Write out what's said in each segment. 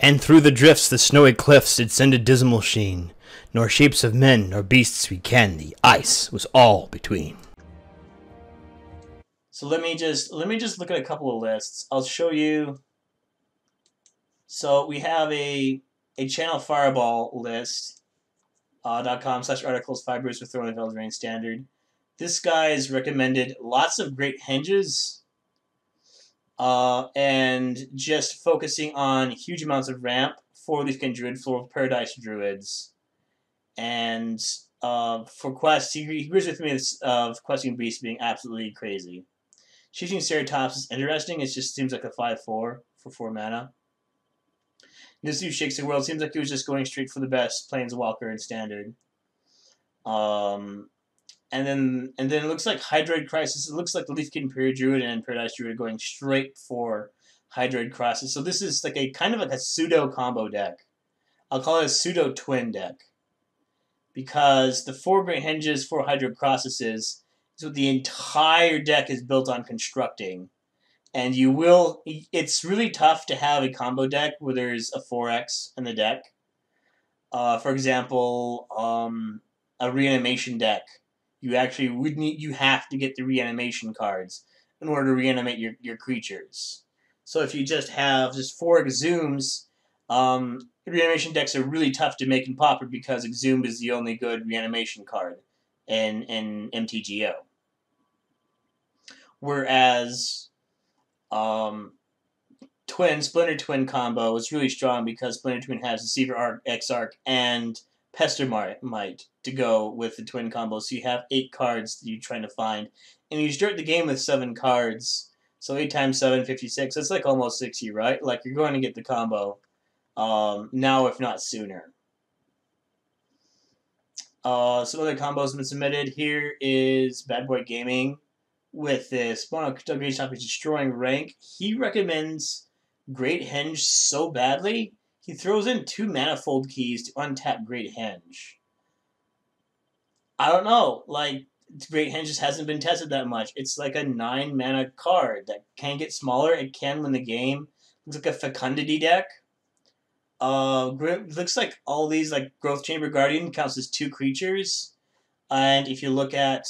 And through the drifts the snowy cliffs did send a dismal sheen, nor shapes of men nor beasts we ken, the ice was all between. So let me just look at a couple of lists. I'll show you. So we have a channel fireball list .com/articles 5 brews for throwing the Eldraine standard. This guy's recommended lots of great henges and just focusing on huge amounts of ramp for Leafkin Druid for Paradise Druids. And for quests, he agrees with me of questing beasts being absolutely crazy. Shifting Ceratops is interesting. It just seems like a 5/4 for 4 mana. This dude shakes the world. Seems like he was just going straight for the best Planeswalker in Standard. And then it looks like Hydroid Crisis. It looks like the Leafkin Period Druid and Paradise Druid going straight for Hydroid Crisis. So this is like a kind of like a pseudo combo deck. I'll call it a pseudo twin deck, because the 4 great henges for Hydroid Crisis is what the entire deck is built on constructing. And it's really tough to have a combo deck where there's a 4X in the deck. For example, a reanimation deck. You actually you have to get the reanimation cards in order to reanimate your creatures. So if you just have 4 Exhumes, reanimation decks are really tough to make in Pauper because Exhumed is the only good reanimation card in MTGO. Whereas Splinter Twin combo is really strong because Splinter Twin has Deceiver Arc, Exarch, and Pester Mite to go with the twin combo. So you have 8 cards that you're trying to find. And you start the game with 7 cards. So 8 times 7, 56. That's like almost 60, right? Like you're going to get the combo now, if not sooner. Some other combos have been submitted. Here is Bad Boy Gaming with this Mono Green Stop is destroying rank. He recommends Great Henge so badly, he throws in 2 Manifold Keys to untap Great Henge. I don't know, like, Great Henge just hasn't been tested that much. It's like a 9 mana card that can get smaller. It can win the game. Looks like a Fecundity deck. Looks like all these, like, Growth Chamber Guardian counts as 2 creatures. And if you look at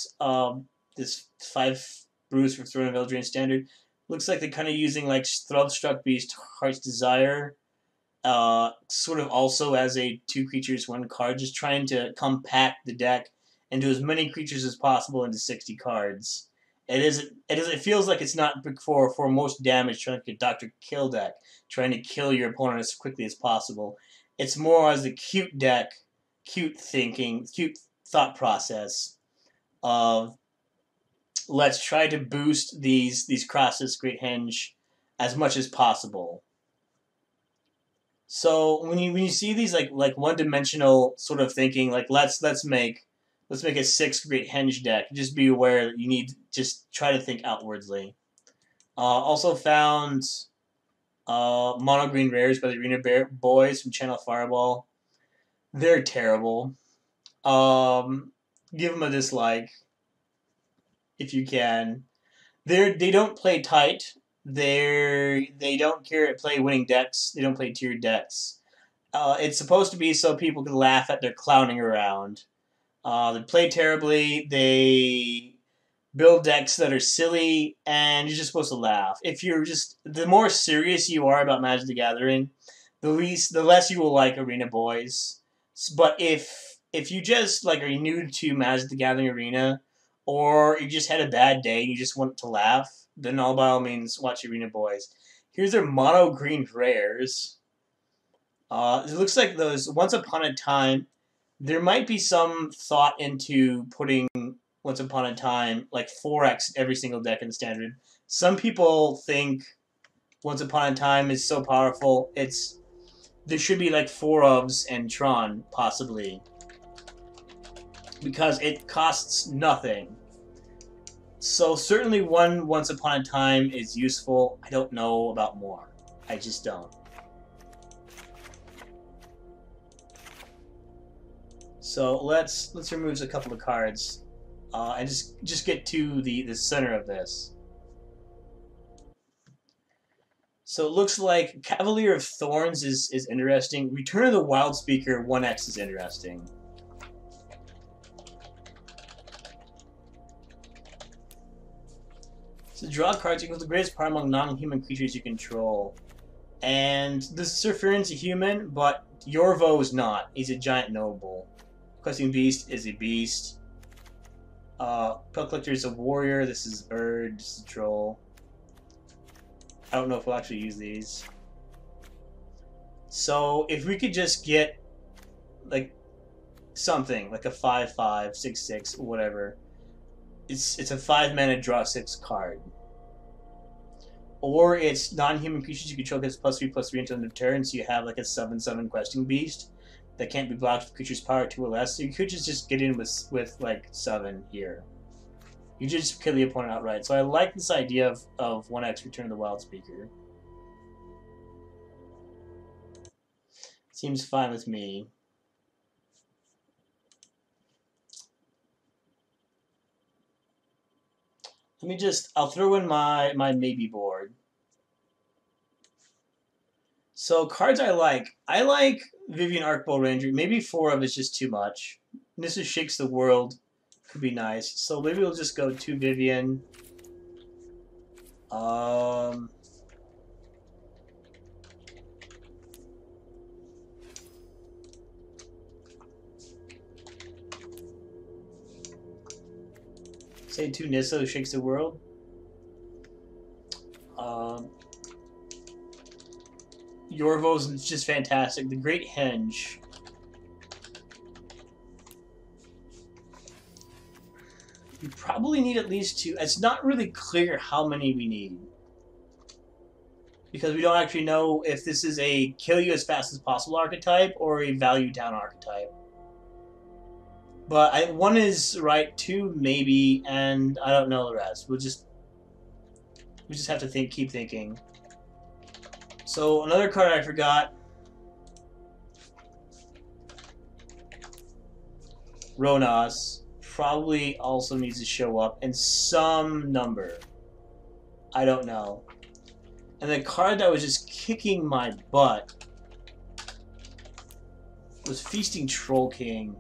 this 5 brews for Throne of Eldraine Standard, looks like they're kind of using like Thrallstruck Beast, Heart's Desire, sort of also as a 2 creatures 1 card, just trying to compact the deck and do as many creatures as possible into 60 cards. It feels like it's not for most damage trying to get Dr. Kill deck, trying to kill your opponent as quickly as possible. It's more as a cute deck, cute thinking, cute thought process of let's try to boost these crosses Great Henge as much as possible. So when you see these like one-dimensional sort of thinking, like let's make a 6 Great Henge deck, just be aware that you need to just try to think outwardly. Also found Mono Green Rares by the Arena Boys from Channel Fireball. They're terrible. Give them a dislike if you can. They don't play tight. They don't care to play winning decks. They don't play tiered decks. It's supposed to be so people can laugh at their clowning around. They play terribly. They build decks that are silly, and you're just supposed to laugh. If you're the more serious you are about Magic the Gathering, the less you will like Arena Boys. But if you just like are new to Magic the Gathering Arena, or you just had a bad day and you just want to laugh, then all by all means watch Arena Boys. Here's their Mono Green Rares. It looks like those Once Upon a Time. There might be some thought into putting Once Upon a Time like 4X every single deck in the Standard. Some people think Once Upon a Time is so powerful. There should be like 4 ofs and Tron possibly, because it costs nothing. So certainly one Once Upon a Time is useful. I don't know about more. I just don't. So let's remove a couple of cards and just get to the center of this. So it looks like Cavalier of Thorns is interesting. Return of the Wild Speaker 1x is interesting. So draw cards equals the greatest power among non-human creatures you control. And this Surferent's a human, but Yorvo is not. He's a giant noble. Questing Beast is a beast. Pelt Collector is a warrior. This is a bird. This is a troll. I don't know if we'll actually use these. So if we could just get like something like a 5/5, 6/6, whatever. It's a 5-mana draw 6 card. Or it's non-human creatures you control gets +3/+3 until end of turn, so you have like a 7/7 questing beast that can't be blocked with creature's power 2 or less. So you could just get in with like 7 here. You just kill the opponent outright. So I like this idea of 1x Return of the Wild Speaker. Seems fine with me. I'll throw in my maybe board. So cards I like Vivian Arcbow Ranger. Maybe 4 of it's just too much. This is Shakes the World. Could be nice. So maybe we'll just go 2 Vivian. Say 2 Nissa Shakes the World. Yorvo's just fantastic. The Great Henge. We probably need at least 2. It's not really clear how many we need. Because we don't actually know if this is a kill you as fast as possible archetype or a value down archetype. But 1 is right, 2 maybe, and I don't know the rest. We just have to keep thinking. So another card I forgot. Ronas probably also needs to show up in some number. I don't know. And the card that was just kicking my butt was Feasting Troll King.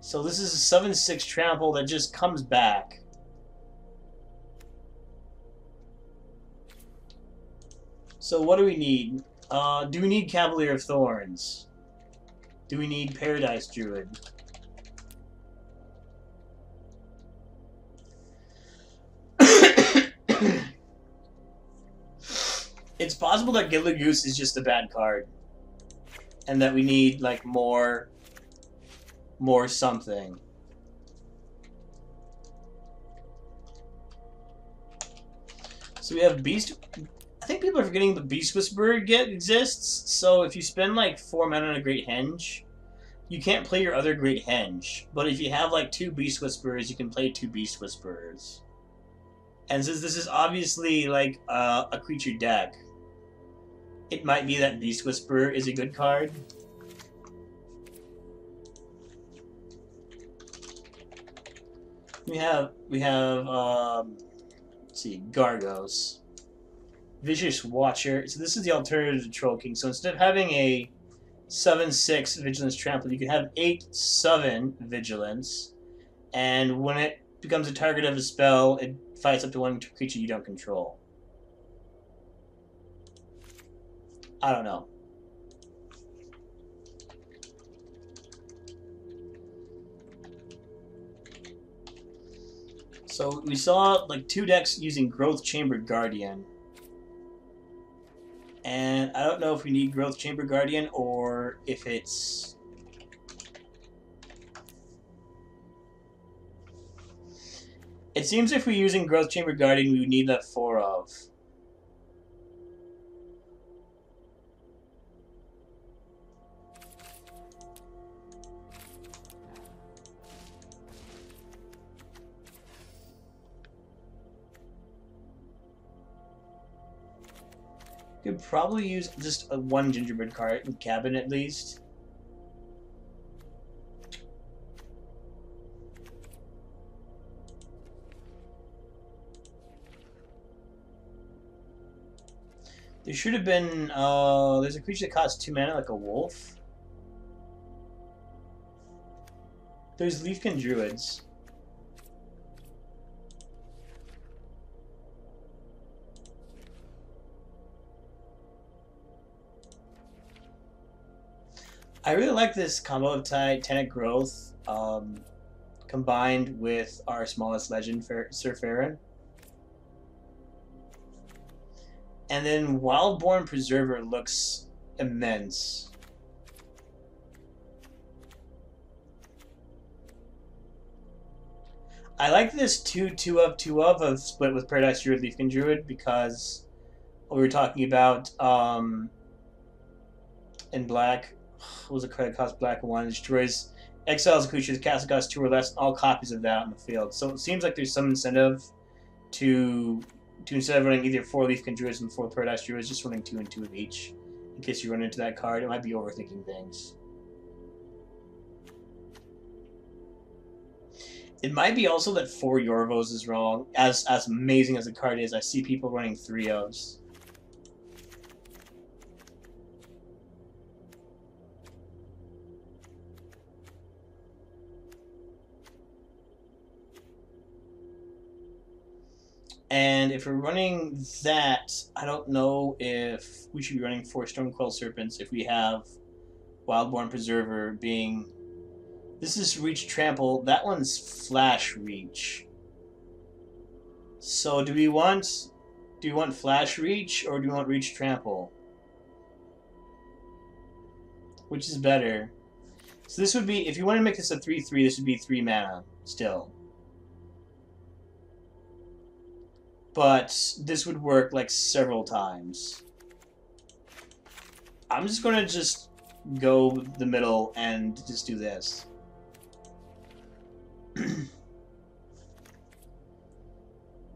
So this is a 7/6 trample that just comes back. So what do we need? Do we need Cavalier of Thorns? Do we need Paradise Druid? It's possible that Gilded Goose is just a bad card. And that we need, like, more something. So we have Beast... I think people are forgetting the Beast Whisperer exists. So if you spend, like, 4 mana on a Great Henge, you can't play your other Great Henge. But if you have, like, 2 Beast Whisperers, you can play 2 Beast Whisperers. And since this is obviously, like, a creature deck, it might be that Beast Whisperer is a good card. We have let's see, Gargos. Vicious Watcher. So this is the alternative to Troll King. So instead of having a 7/6 Vigilance Trample, you can have 8/7 Vigilance. And when it becomes a target of a spell, it fights up to 1 creature you don't control. I don't know. So we saw like 2 decks using Growth Chamber Guardian. And I don't know if we need Growth Chamber Guardian or if it's... It seems if we're using Growth Chamber Guardian, we would need that 4 of. Could probably use just a 1 Gingerbread card in cabin at least. There should have been, there's a creature that costs 2 mana, like a wolf. There's Leafkin Druids. I really like this combo of Titanic Growth combined with our smallest legend, Sir Farron. And then Wildborn Preserver looks immense. I like this 2 of split with Paradise Druid, Leafkin Druid, because we were talking about in black. What was a credit cost black 1? Destroys exiles a creature, the castle costs 2 or less, and all copies of that on the field. So it seems like there's some incentive to instead of running either 4 Leafkin Druids and 4 Paradise Druids, just running 2 and 2 of each. In case you run into that card, it might be overthinking things. It might be also that 4 Yorvos is wrong. As amazing as the card is, I see people running 3 ofs. And if we're running that, I don't know if we should be running 4 Stormcoil Serpents if we have Wildborn Preserver being... This is Reach Trample. That one's Flash Reach. So do we want Flash Reach or do we want Reach Trample? Which is better? So this would be, if you want to make this a 3/3, this would be 3 mana still. But this would work like several times. I'm just gonna go the middle and just do this.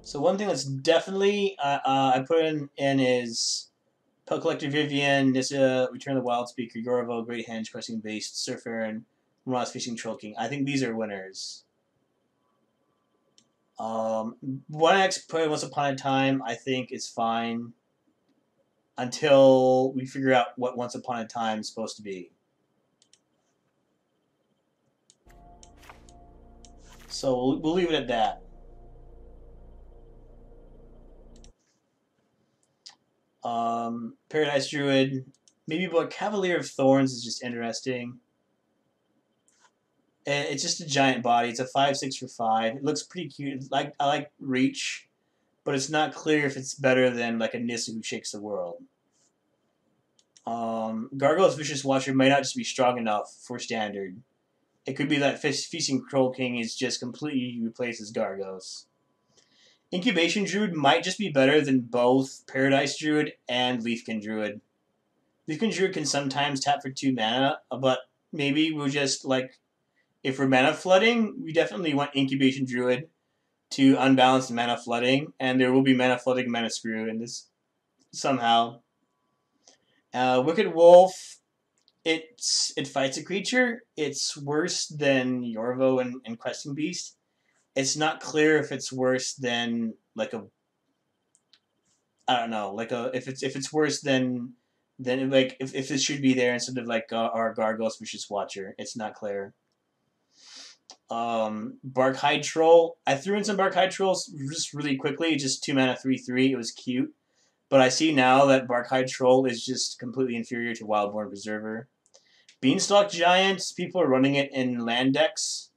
So one thing that's definitely I put in is Pel Collector Vivian, Nissa, Return of the Wild Speaker, Yorvo, Great Henge, Questing Beast, Surf Aaron, Ross Fishing Troll King. I think these are winners. 1x play Once Upon a Time, I think, is fine until we figure out what Once Upon a Time is supposed to be. So we'll leave it at that. Paradise Druid, maybe, but Cavalier of Thorns is just interesting. It's just a giant body. It's a 5/6 for 5. It looks pretty cute. I like Reach, but it's not clear if it's better than like a Nissa who shakes the world. Gargoyle's Vicious Watcher might not just be strong enough for standard. It could be that Feasting Troll King is just completely replaces Gargos. Incubation Druid might just be better than both Paradise Druid and Leafkin Druid. Leafkin Druid can sometimes tap for 2 mana, but maybe we'll just like... If we're mana flooding, we definitely want Incubation Druid to unbalance the mana flooding, and there will be mana flooding and mana screw in this somehow. Wicked Wolf, it fights a creature. It's worse than Yorvo and Questing Beast. It's not clear if it's worse than like a... I don't know, like a if it's worse than like if this should be there instead of like our Gargoyle's Vicious Watcher. It's not clear. Barkhide Troll. I threw in some Barkhide Trolls just really quickly, just 2 mana 3/3. It was cute. But I see now that Barkhide Troll is just completely inferior to Wildborn Preserver. Beanstalk Giant, people are running it in land decks,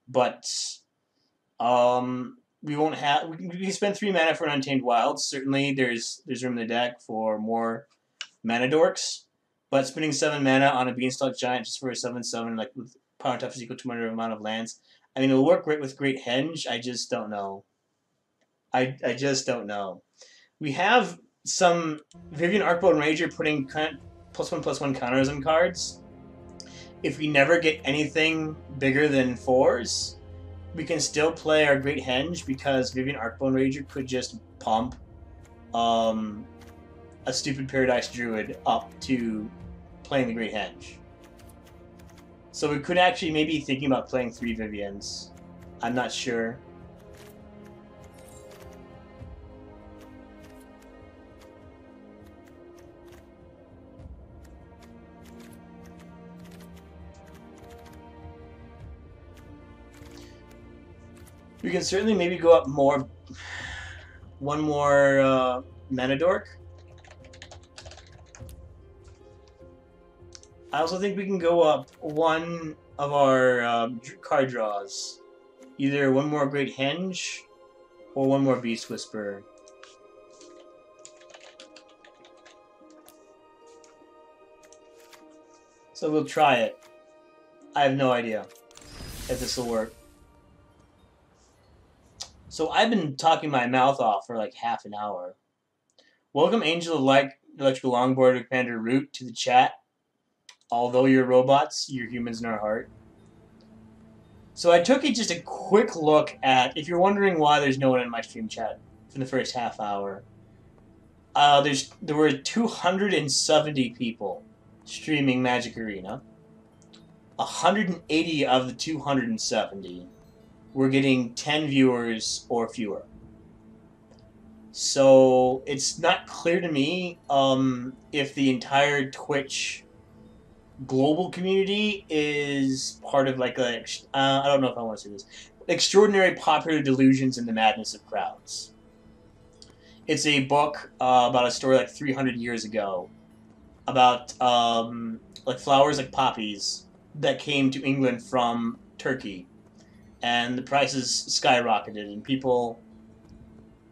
but we won't have... We can spend 3 mana for an Untamed Wild. Certainly there's room in the deck for more mana dorks, but spending 7 mana on a Beanstalk Giant just for a 7/7, like with power and toughness equal to the amount of lands. I mean, it'll work great with Great Henge. I just don't know. I just don't know. We have some Vivian Arcbow Ranger putting +1/+1 counters on cards. If we never get anything bigger than 4s, we can still play our Great Henge because Vivian Arcbow Ranger could just pump a stupid Paradise Druid up to playing the Great Henge. So we could actually maybe be thinking about playing 3 Vivians. I'm not sure. We can certainly maybe go up more. One more mana dork. I also think we can go up one of our card draws. Either one more Great Henge or one more Beast Whisperer. So we'll try it. I have no idea if this will work. So I've been talking my mouth off for like half an hour. Welcome Angel of Light, Electrical Longboard Commander Root to the chat. Although you're robots, you're humans in our heart. So I took just a quick look at, if you're wondering why there's no one in my stream chat for the first half hour, there were 270 people streaming Magic Arena. 180 of the 270 were getting 10 viewers or fewer. So it's not clear to me if the entire Twitch global community is part of like a I don't know if I want to say this, Extraordinary Popular Delusions and the Madness of Crowds. It's a book about a story like 300 years ago about like flowers like poppies that came to England from Turkey, and the prices skyrocketed, and people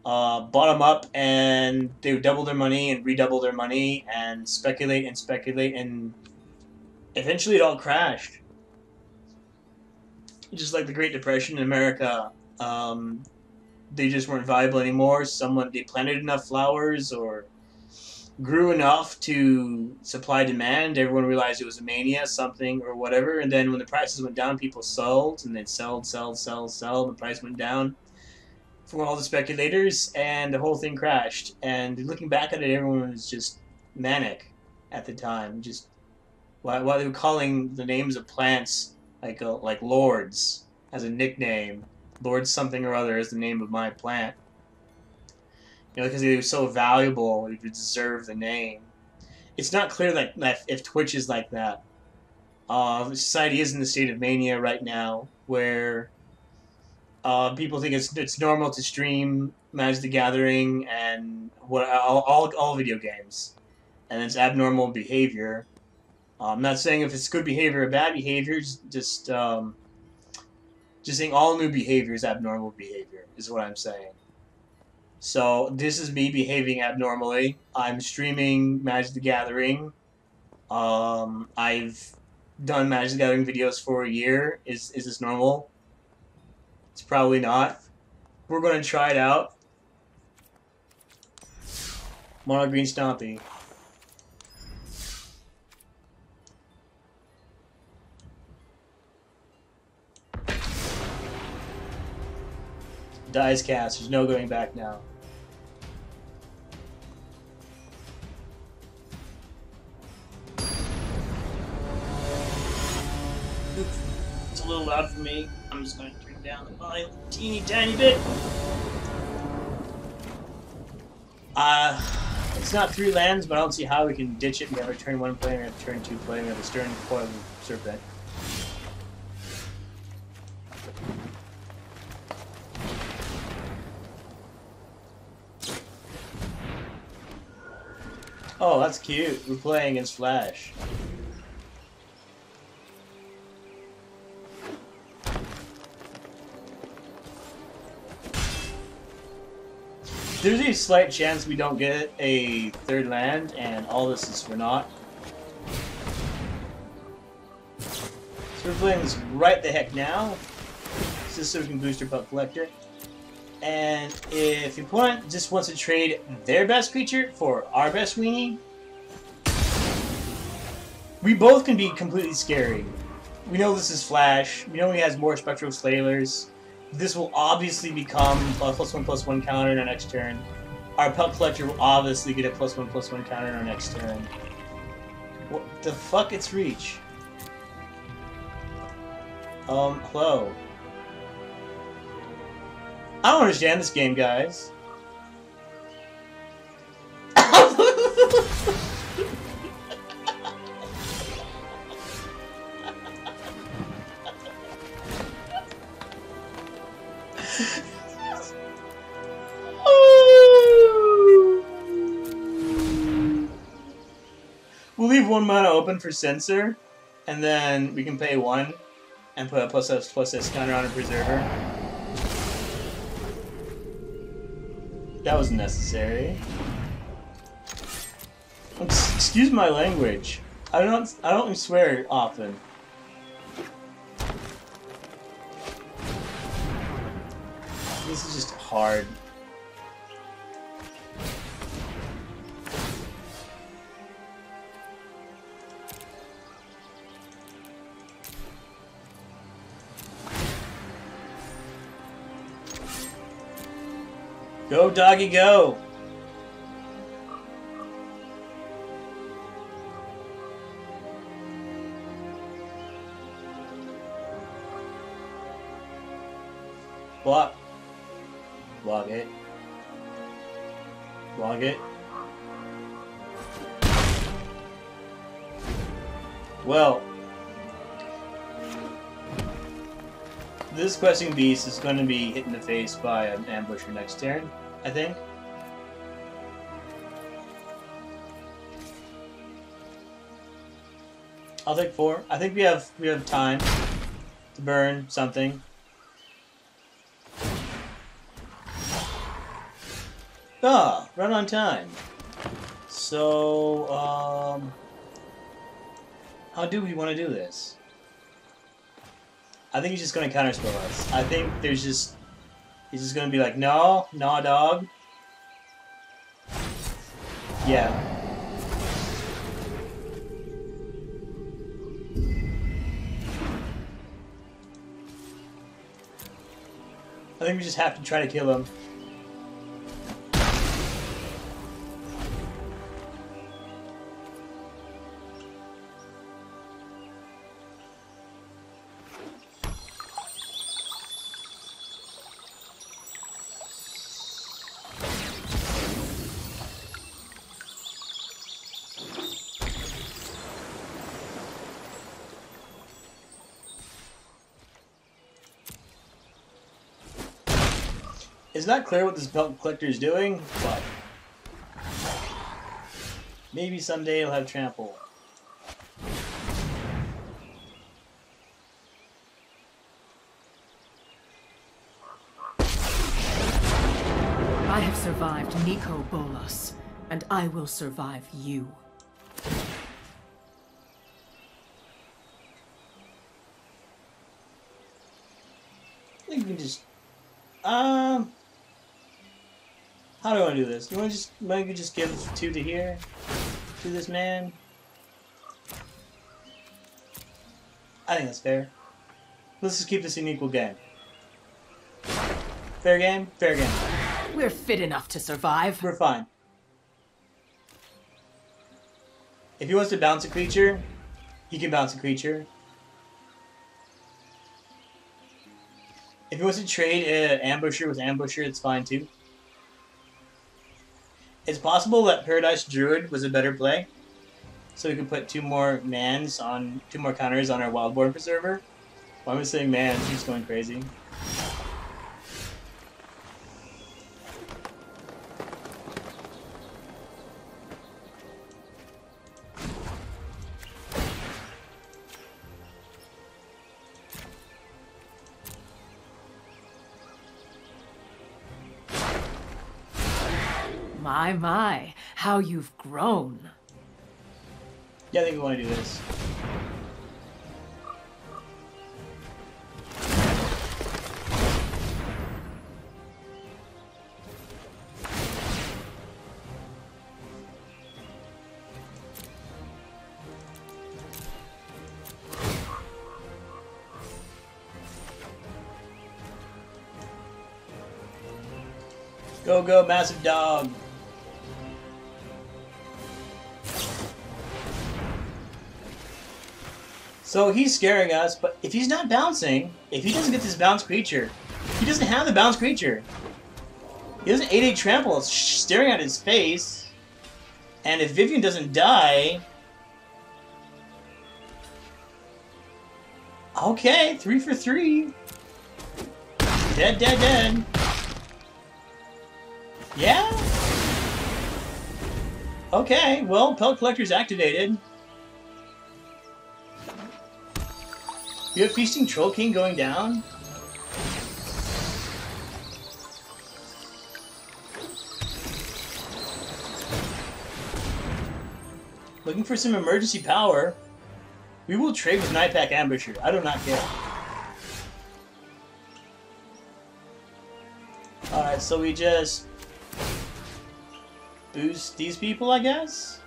bought them up, and they would double their money and redouble their money and speculate, and eventually it all crashed. Just like the Great Depression in America, they just weren't viable anymore. They planted enough flowers or grew enough to supply demand. Everyone realized it was a mania, something or whatever, and then when the prices went down, people sold, and then sold, and the price went down for all the speculators, and the whole thing crashed. And looking back at it, everyone was just manic at the time. Just why they were calling the names of plants like lords as a nickname. Lord something or other is the name of my plant. You know, because they were so valuable, it would deserve the name. It's not clear that if Twitch is like that. Society is in the state of mania right now, where people think it's normal to stream Magic the Gathering and all video games, and it's abnormal behavior. I'm not saying if it's good behavior or bad behavior, just saying all new behavior is abnormal behavior, is what I'm saying. So this is me behaving abnormally. I'm streaming Magic the Gathering. I've done Magic the Gathering videos for a year. Is this normal? It's probably not. We're going to try it out. Mono Green Stompy. Dies cast. There's no going back now. It's a little loud for me. I'm just going to turn down the volume a teeny tiny bit. It's not 3 lands, but I don't see how we can ditch it. We have a turn 1 play, we have a turn 2 play, we have a stern coil serpent. Oh, that's cute. We're playing against Flash. There's a slight chance we don't get a 3rd land, and all this is for naught. So we're playing this right the heck now, just so we can boost our Pup Collector. And if your opponent just wants to trade their best creature for our best weenie, we both can be completely scary. We know this is Flash. We know he has more Spectral Slayers. This will obviously become a +1/+1 counter in our next turn. Our Pup Collector will obviously get a +1/+1 counter in our next turn. What the fuck? It's Reach. Hello. I don't understand this game, guys. We'll leave 1 mana open for Censor, and then we can pay 1 and put a +++ counter on a Preserver. That was necessary. Excuse my language. I don't swear often. This is just hard. Go, doggy, go! Block. Block it. Block it. Well, this questing beast is going to be hit in the face by an ambusher next turn, I think. I'll take 4. I think we have time to burn something. Ah, run on time. So, how do we want to do this? I think he's just going to counterspell us. I think he's just going to be like, no, nah, dog. Yeah. I think we just have to try to kill him. It's not clear what this belt collector is doing, but maybe someday he'll have trample. I have survived Nico Bolas, and I will survive you. I think we can just how do I want to do this? You want to just give 2 to here? To this man? I think that's fair. Let's just keep this an equal game. Fair game? Fair game. We're fit enough to survive. We're fine. If he wants to bounce a creature, he can bounce a creature. If he wants to trade Ambusher with Ambusher, it's fine too. It's possible that Paradise Druid was a better play, so we can put 2 more counters on our Wildborn Preserver. Why am I saying mans? He's going crazy. My, how you've grown. Yeah, I think we want to do this. Go, go, massive dog. So he's scaring us, but if he's not bouncing, if he doesn't get this bounce creature, he doesn't have the bounce creature. He doesn't 8-8 trample, it's staring at his face. And if Vivian doesn't die... Okay, 3 for 3. Dead, dead, dead. Yeah? Okay, well, Pellet Collector's activated. You have Feasting Troll King going down? Looking for some emergency power. We will trade with Nightpack Ambusher. I do not care. Alright, so we just boost these people, I guess?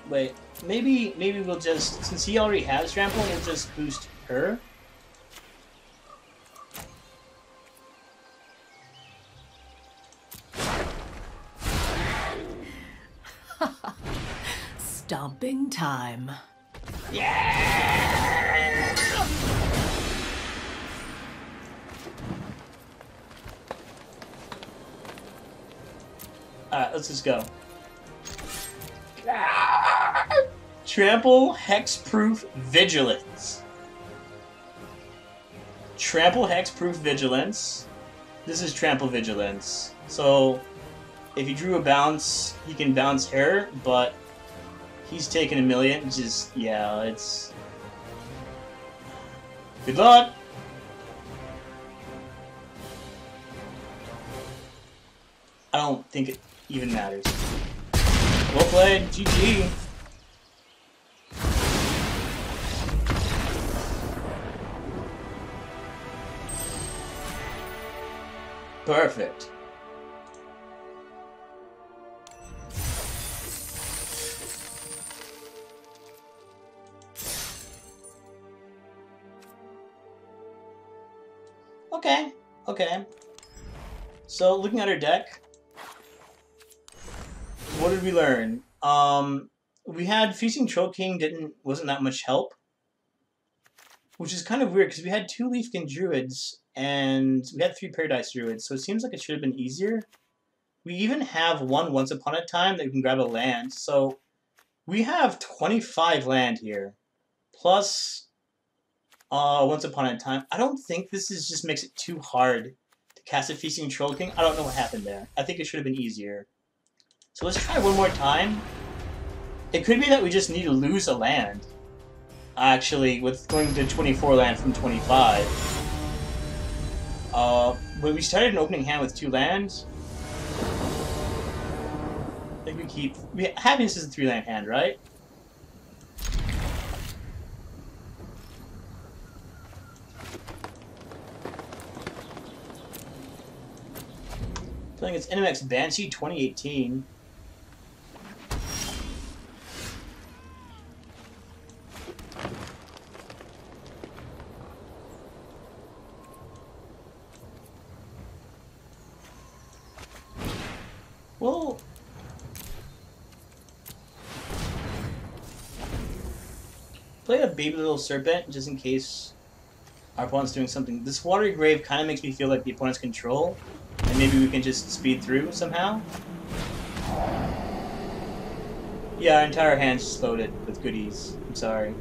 Wait. Maybe we'll just, since he already has trample, we'll just boost her. Stomping time. Yeah! Alright, let's just go. Trample Hexproof Vigilance. Trample Hexproof Vigilance. This is Trample Vigilance. So, if he drew a bounce, he can bounce her, but he's taking a million, which is, yeah, it's... Good luck! I don't think it even matters. Well played, GG! Perfect. Okay, okay. So, looking at our deck, what did we learn? We had Feasting Troll King wasn't that much help, which is kind of weird because we had 2 Leafkin Druids and we had 3 Paradise Druids, so it seems like it should have been easier. We even have one Once Upon a Time that we can grab a land, so we have 25 land here, plus Once Upon a Time. I don't think this just makes it too hard to cast a Feasting Troll King. I don't know what happened there. I think it should have been easier. So let's try one more time. It could be that we just need to lose a land. Actually, with going to 24 land from 25. When we started an opening hand with 2 lands, I think we keep... Happiness is a 3-land hand, right? Playing its NMX Banshee 2018. Well, play a Baby Little Serpent just in case our opponent's doing something. This Watery Grave kind of makes me feel like the opponent's control, and maybe we can just speed through somehow. Yeah, our entire hand's just loaded with goodies. I'm sorry.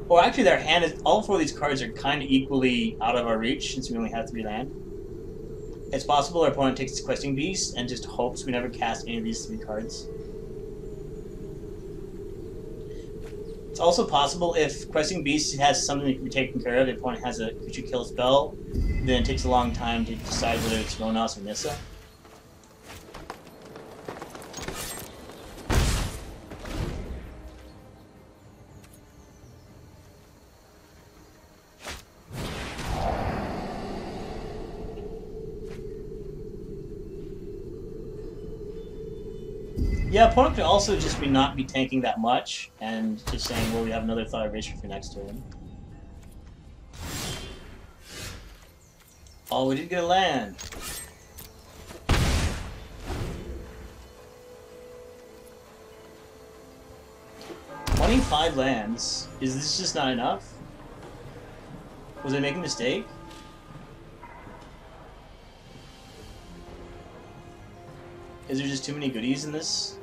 Or actually, their hand is. All 4 of these cards are kind of equally out of our reach since we only have 3 land. It's possible our opponent takes his Questing Beast and just hopes we never cast any of these 3 cards. It's also possible if Questing Beast has something that can be taken care of, the opponent has a creature kill spell, then it takes a long time to decide whether it's Ronos or Nissa. Yeah, opponent could also just not be tanking that much, and just saying, well, we have another Thought Erasure for next turn. Oh, we did get a land. $25 lands. Is this just not enough? Was I making a mistake? Is there just too many goodies in this?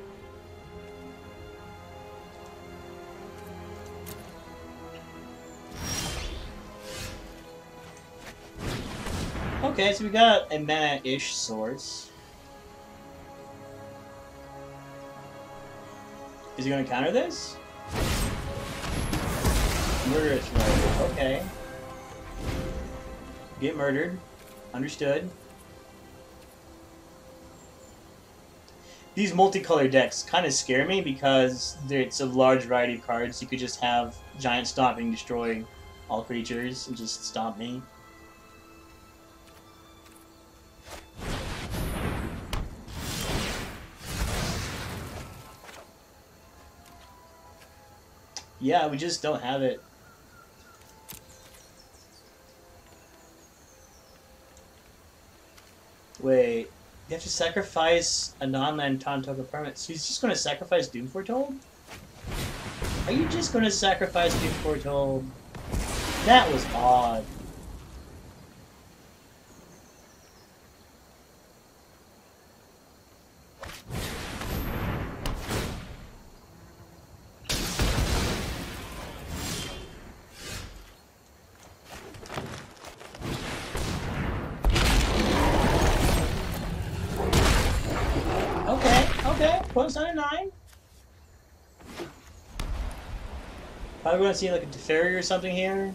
Okay, so we got a mana-ish source. Is he gonna counter this? Murderous Rider. Okay. Get murdered. Understood. These multicolored decks kind of scare me because it's a large variety of cards. You could just have giant stomping destroy all creatures and just stomp me. Yeah, we just don't have it. Wait, you have to sacrifice a non-land Tontoka permanent. So he's just going to sacrifice Doom Foretold? Are you just going to sacrifice Doom Foretold? That was odd. Okay, post on a 9. Probably going to see like a Teferi or something here.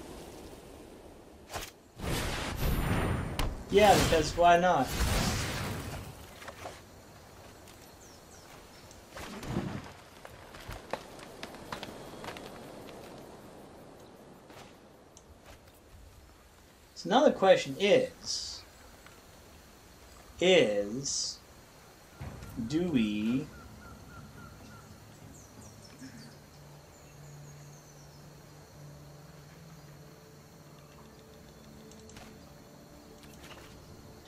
Yeah, because why not? So now the question is do we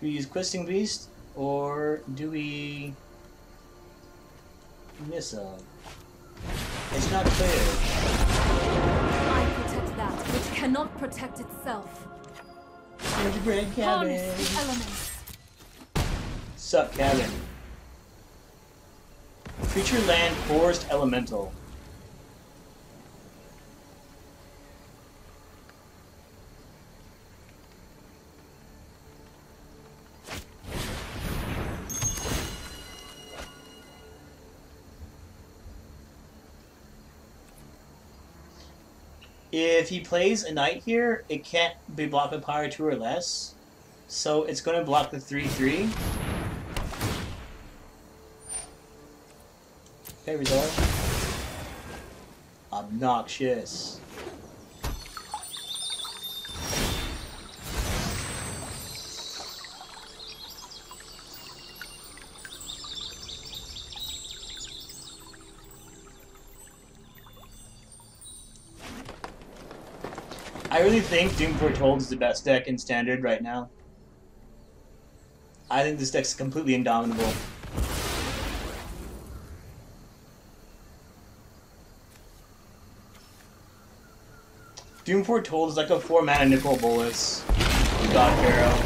use Questing Beast or do we miss up? It's not clear. I protect that which cannot protect itself. Gingerbread cabin. Harness the elements. Sup, cabin. Creature land forest elemental. If he plays a knight here, it can't be blocked with power 2 or less. So it's going to block the 3/3. Okay, resolve. Obnoxious. I really think Doom Foretold is the best deck in Standard right now. I think this deck's completely indomitable. Doom Foretold is like a 4-mana Nicol Bolas. God Pharaoh.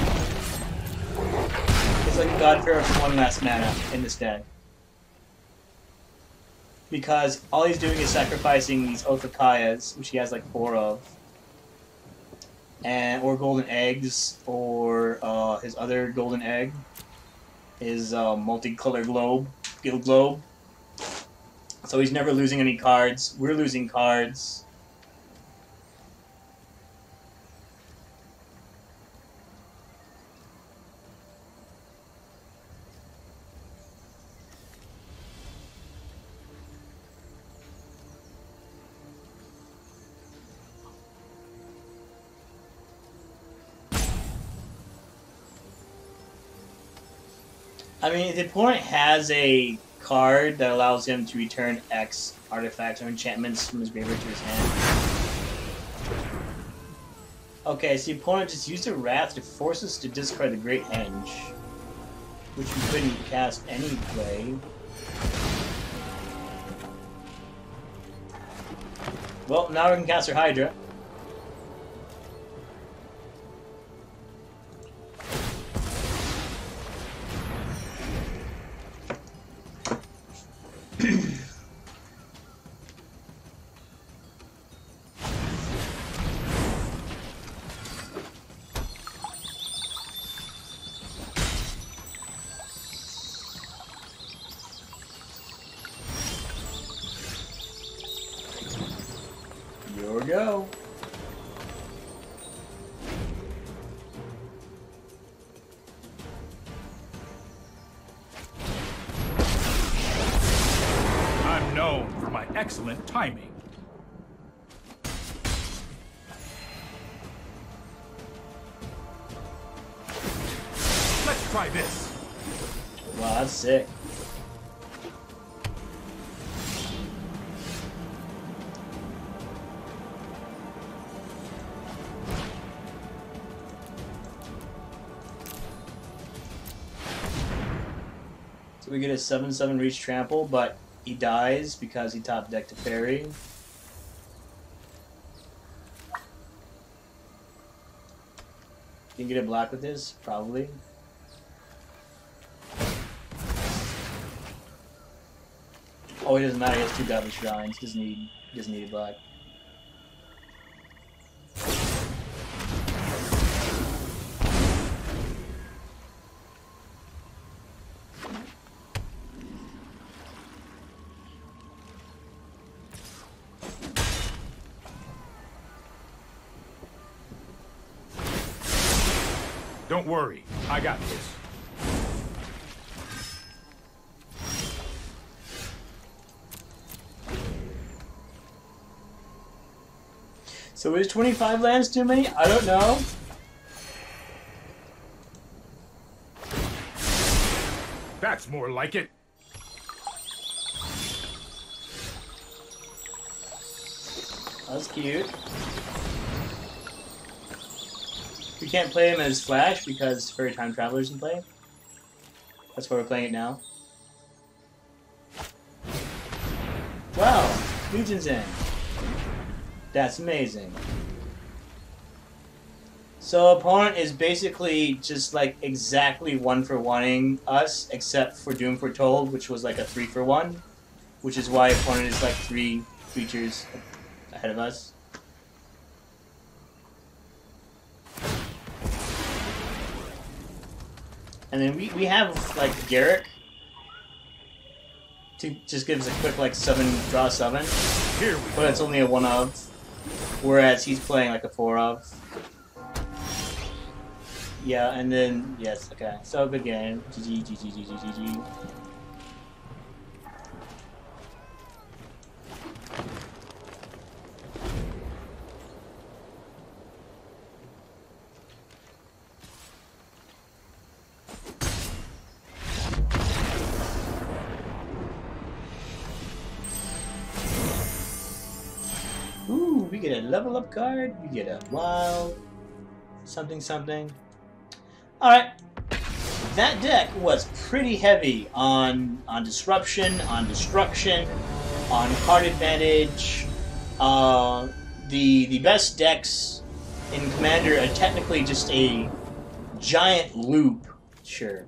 It's like a God Pharaoh for 1 less mana in this deck. Because all he's doing is sacrificing these Oath of Kayas, which he has like 4 of. Or golden eggs, or his other golden egg, his multicolored guild globe. So he's never losing any cards. We're losing cards. I mean, if the opponent has a card that allows him to return X artifacts or enchantments from his graveyard to his hand. Okay, so the opponent just used a Wrath to force us to discard the Great Henge, which we couldn't cast anyway. Well, now we can cast our Hydra. excellent timing. Let's try this. Wow, that's sick. So we get a 7/7 reach trample, but he dies because he top decked to parry. You can get a black with this, probably. Oh, it doesn't matter. He has 2 godly shrines. He doesn't need a black. Don't worry, I got this. So is 25 lands too many? I don't know. That's more like it. That's cute. We can't play him as Flash because Fairy Time Traveler's in play. That's why we're playing it now. Wow, Legion's in. That's amazing. So opponent is basically just like exactly 1-for-1ing us, except for Doom Foretold, which was like a 3-for-1, which is why opponent is like 3 creatures ahead of us. And then we have like Garrick to just give us a quick like 7 draw 7. Here we But it's only a 1 of, whereas he's playing like a 4 of. Yeah, and then yes, okay. So good game. GG, GG, GG, GG. Ooh, we get a level up card. We get a wild something something. Alright. That deck was pretty heavy on disruption, on destruction, on card advantage. The best decks in Commander are technically just a giant loop. Sure.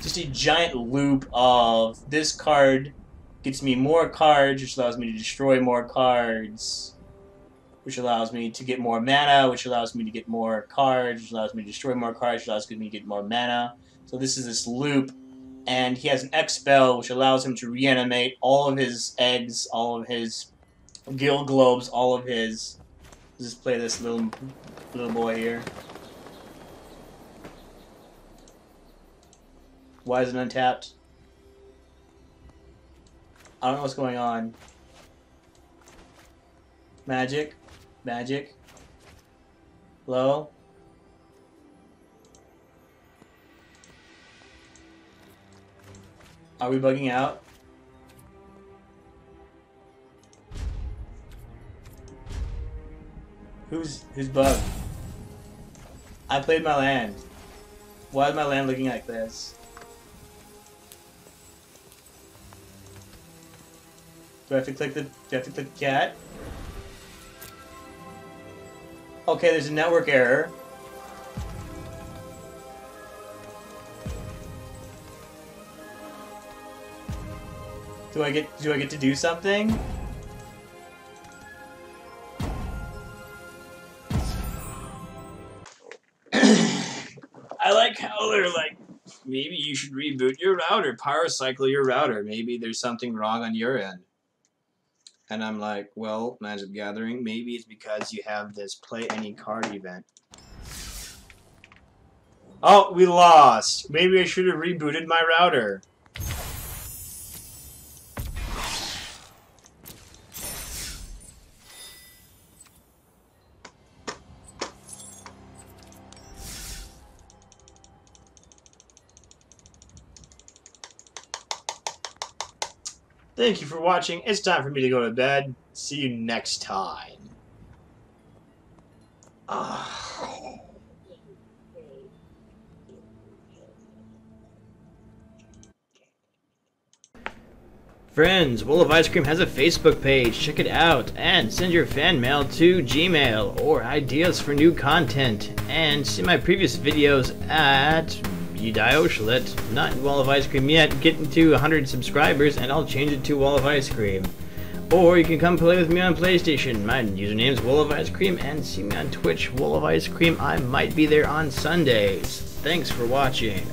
Just a giant loop of this card gets me more cards, which allows me to destroy more cards, which allows me to get more mana, which allows me to get more cards, which allows me to destroy more cards, which allows me to get more mana. So this is this loop, and he has an X spell, which allows him to reanimate all of his eggs, all of his gill globes, all of his... Let's just play this little boy here. Why is it untapped? I don't know what's going on. Magic. Magic. Low. Are we bugging out? Who's bugged? I played my land. Why is my land looking like this? Do I have to click the cat? Okay, there's a network error. Do I get to do something? I like how they're like, maybe you should reboot your router, power cycle your router. Maybe there's something wrong on your end. And I'm like, well, Magic the Gathering, maybe it's because you have this play any card event. Oh, we lost. Maybe I should have rebooted my router. Thank you for watching. It's time for me to go to bed. See you next time. Friends, Wall of Ice Cream has a Facebook page. Check it out and send your fan mail to Gmail or ideas for new content. And see my previous videos at Udioshlet. Not Wall of Ice Cream yet. Getting to 100 subscribers and I'll change it to Wall of Ice Cream. Or you can come play with me on PlayStation. My username is Wall of Ice Cream and see me on Twitch, Wall of Ice Cream. I might be there on Sundays. Thanks for watching.